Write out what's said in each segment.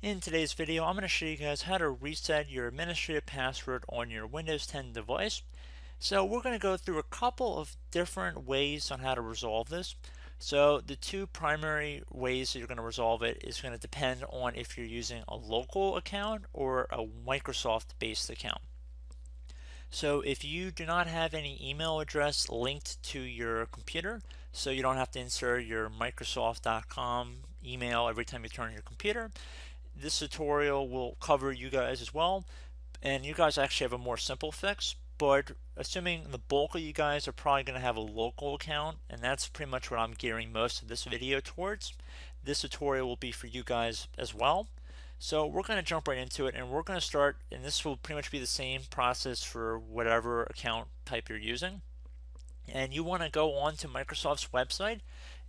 In today's video, I'm going to show you guys how to reset your administrative password on your Windows 10 device. So we're going to go through a couple of different ways on how to resolve this. So the two primary ways that you're going to resolve it is going to depend on if you're using a local account or a Microsoft-based account. So if you do not have any email address linked to your computer, so you don't have to insert your Microsoft.com email every time you turn on your computer, this tutorial will cover you guys as well, and you guys actually have a more simple fix. But assuming the bulk of you guys are probably going to have a local account, and that's pretty much what I'm gearing most of this video towards, this tutorial will be for you guys as well. So we're going to jump right into it, and we're going to start, and this will pretty much be the same process for whatever account type you're using. And you want to go on to Microsoft's website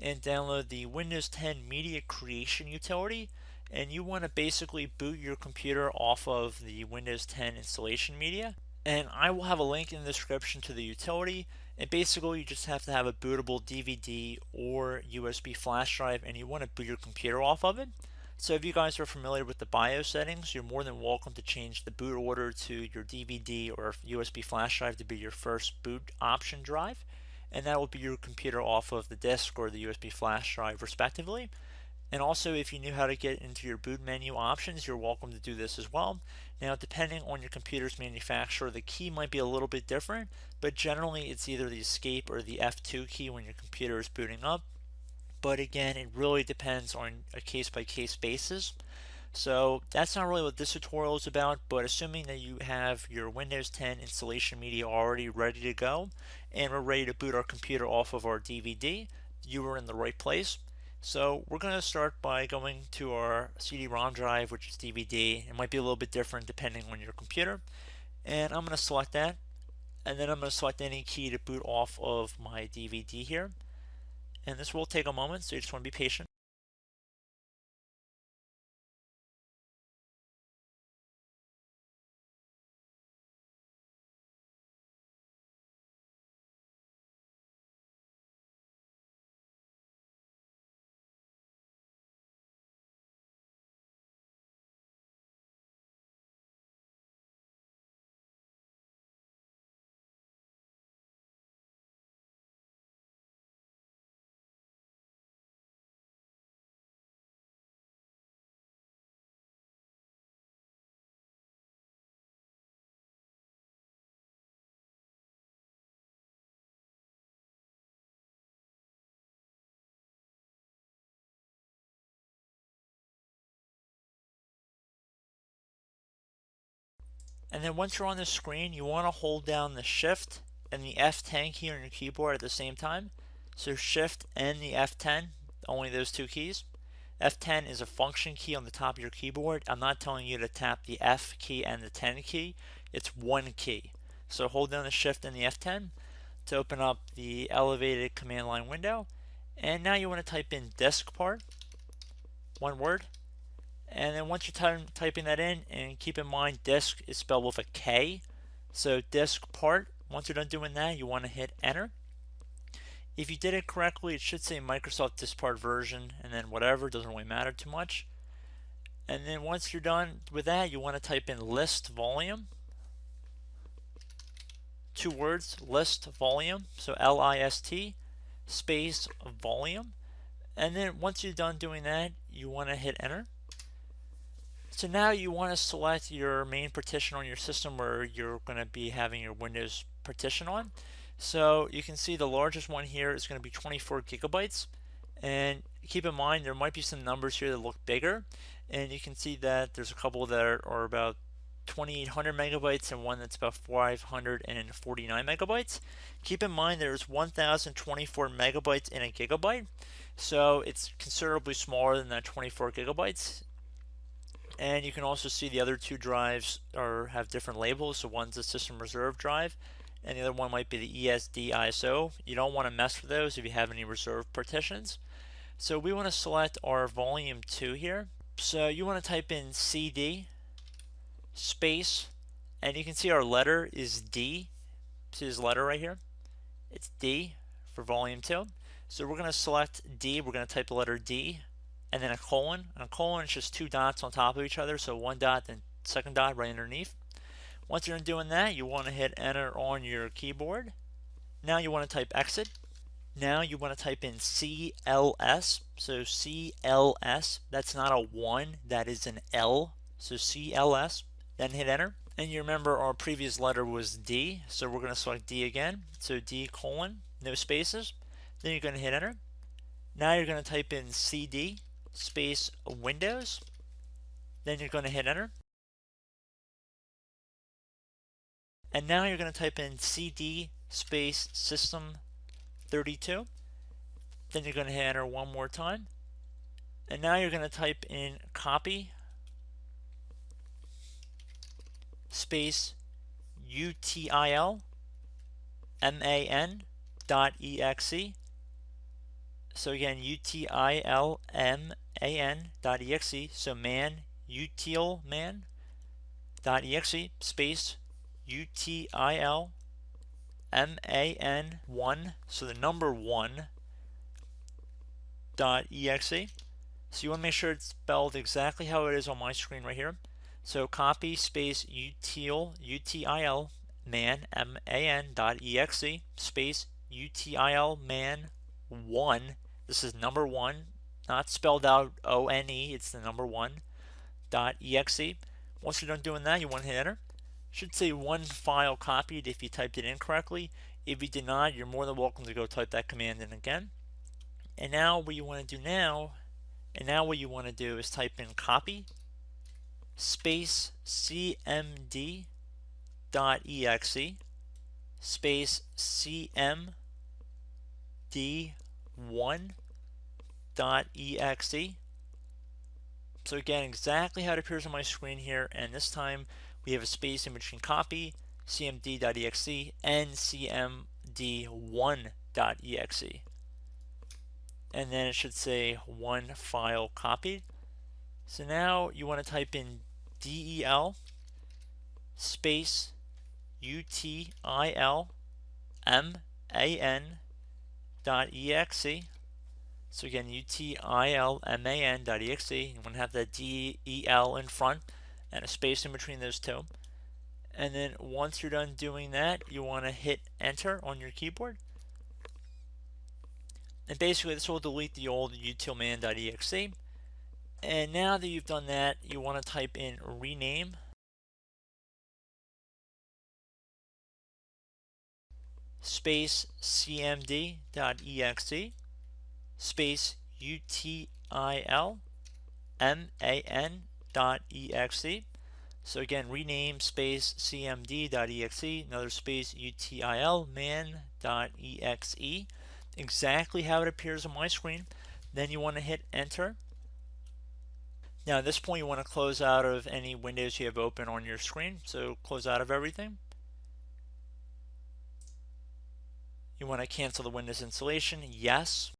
and download the Windows 10 Media Creation utility, and you want to basically boot your computer off of the Windows 10 installation media. And I will have a link in the description to the utility, and basically you just have to have a bootable DVD or USB flash drive, and you want to boot your computer off of it. So if you guys are familiar with the BIOS settings, you're more than welcome to change the boot order to your DVD or USB flash drive to be your first boot option drive, and that will be your computer off of the disk or the USB flash drive respectively. And also, if you knew how to get into your boot menu options, you're welcome to do this as well. Now, depending on your computer's manufacturer, the key might be a little bit different, but generally it's either the escape or the F2 key when your computer is booting up. But again, it really depends on a case-by-case basis. So that's not really what this tutorial is about, but assuming that you have your Windows 10 installation media already ready to go, and we're ready to boot our computer off of our DVD, you are in the right place. So we're going to start by going to our CD-ROM drive, which is DVD. It might be a little bit different depending on your computer. And I'm going to select that. And then I'm going to select any key to boot off of my DVD here. And this will take a moment, so you just want to be patient. And then once you're on the screen, you want to hold down the Shift and the F10 key on your keyboard at the same time. So Shift and the F10, only those two keys. F10 is a function key on the top of your keyboard. I'm not telling you to tap the F key and the 10 key. It's one key. So hold down the Shift and the F10 to open up the elevated command line window. And now you want to type in disk part, one word. And then once you're typing that in, and keep in mind disk is spelled with a K, so disk part, once you're done doing that, you want to hit enter. If you did it correctly, it should say Microsoft disk part version, and then whatever, doesn't really matter too much. And then once you're done with that, you want to type in list volume, two words, list volume, so L-I-S-T space volume. And then once you're done doing that, you want to hit enter. So now you want to select your main partition on your system where you're going to be having your Windows partition on. So you can see the largest one here is going to be 24 gigabytes. And keep in mind there might be some numbers here that look bigger. And you can see that there's a couple that are about 2800 megabytes and one that's about 549 megabytes. Keep in mind there's 1024 megabytes in a gigabyte. So it's considerably smaller than that 24 gigabytes. And you can also see the other two drives have different labels. So one's a system reserve drive, and the other one might be the ESD ISO. You don't want to mess with those if you have any reserve partitions. So we want to select our volume 2 here. So you want to type in CD space, and you can see our letter is D. See this letter right here? It's D for volume 2. So we're going to select D. We're going to type the letter D and then a colon. And a colon is just two dots on top of each other, so one dot, then second dot right underneath. Once you're doing that, you want to hit enter on your keyboard. Now you want to type exit. Now you want to type in CLS. So CLS, that's not a 1, that is an L. So CLS, then hit enter. And you remember our previous letter was D, so we're going to select D again. So D colon, no spaces. Then you're going to hit enter. Now you're going to type in CD space Windows. Then you're going to hit enter. And now you're going to type in CD space System 32. Then you're going to hit enter one more time. And now you're going to type in copy space util man dot exe. So again, util man dot exe. So man, util man dot exe space util man 1, so the number 1 dot exe. So you want to make sure it's spelled exactly how it is on my screen right here. So copy space util man man dot exe space util man 1. This is number 1, not spelled out ONE, it's the number 1 dot exe. Once you're done doing that, you want to hit enter. Should say one file copied if you typed it incorrectly. If you did not, you're more than welcome to go type that command in again. And now what you want to do is type in copy space cmd dot exe space cmd1 dot exe. So again, exactly how it appears on my screen here, and this time we have a space in between copy cmd.exe and cmd1.exe. And then it should say one file copied. So now you want to type in del space util man.exe. So again, utilman.exe. You want to have that del in front and a space in between those two. And then once you're done doing that, you want to hit enter on your keyboard. And basically this will delete the old utilman.exe. And now that you've done that, you want to type in rename space cmd.exe space util man.exe. So again, rename space cmd.exe, another space util man.exe, exactly how it appears on my screen. Then you want to hit enter. Now at this point you want to close out of any windows you have open on your screen, so close out of everything. You want to cancel the Windows installation, yes.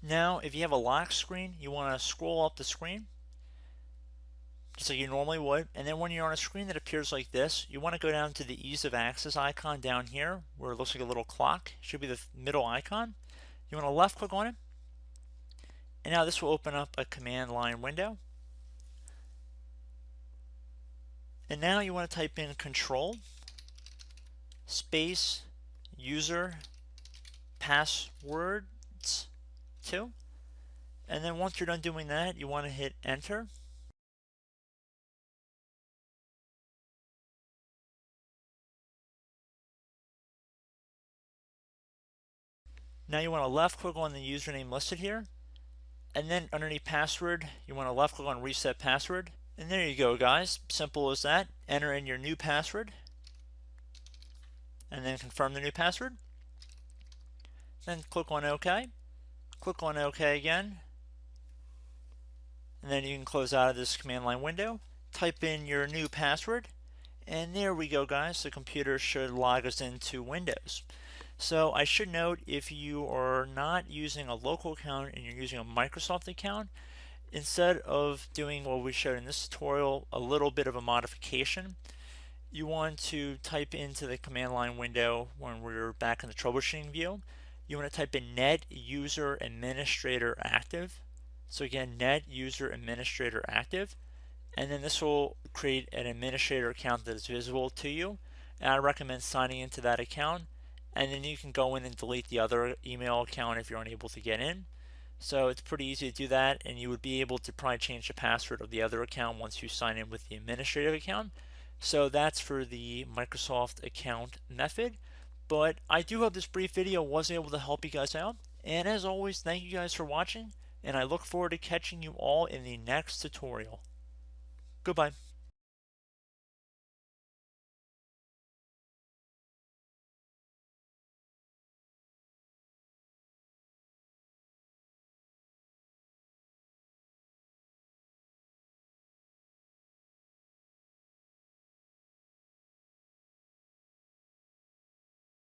Now if you have a lock screen, you want to scroll up the screen just like you normally would, and then when you're on a screen that appears like this, you want to go down to the ease of access icon down here where it looks like a little clock. It should be the middle icon. You want to left click on it, and now this will open up a command line window. And now you want to type in control space user passwords 2, and then once you're done doing that, you want to hit enter. Now you want to left click on the username listed here, and then underneath password you want to left click on reset password, and there you go guys, simple as that. Enter in your new password and then confirm the new password, then click on OK, click on OK again, and then you can close out of this command line window, type in your new password, and there we go guys, the computer should log us into Windows. So I should note, if you are not using a local account and you're using a Microsoft account, instead of doing what we showed in this tutorial, a little bit of a modification, you want to type into the command line window when we're back in the troubleshooting view. You want to type in net user administrator active. So again, net user administrator active, and then this will create an administrator account that is visible to you. And I recommend signing into that account, and then you can go in and delete the other email account if you're unable to get in. So it's pretty easy to do that, and you would be able to probably change the password of the other account once you sign in with the administrative account. So that's for the Microsoft account method. But I do hope this brief video was able to help you guys out. And as always, thank you guys for watching, and I look forward to catching you all in the next tutorial. Goodbye.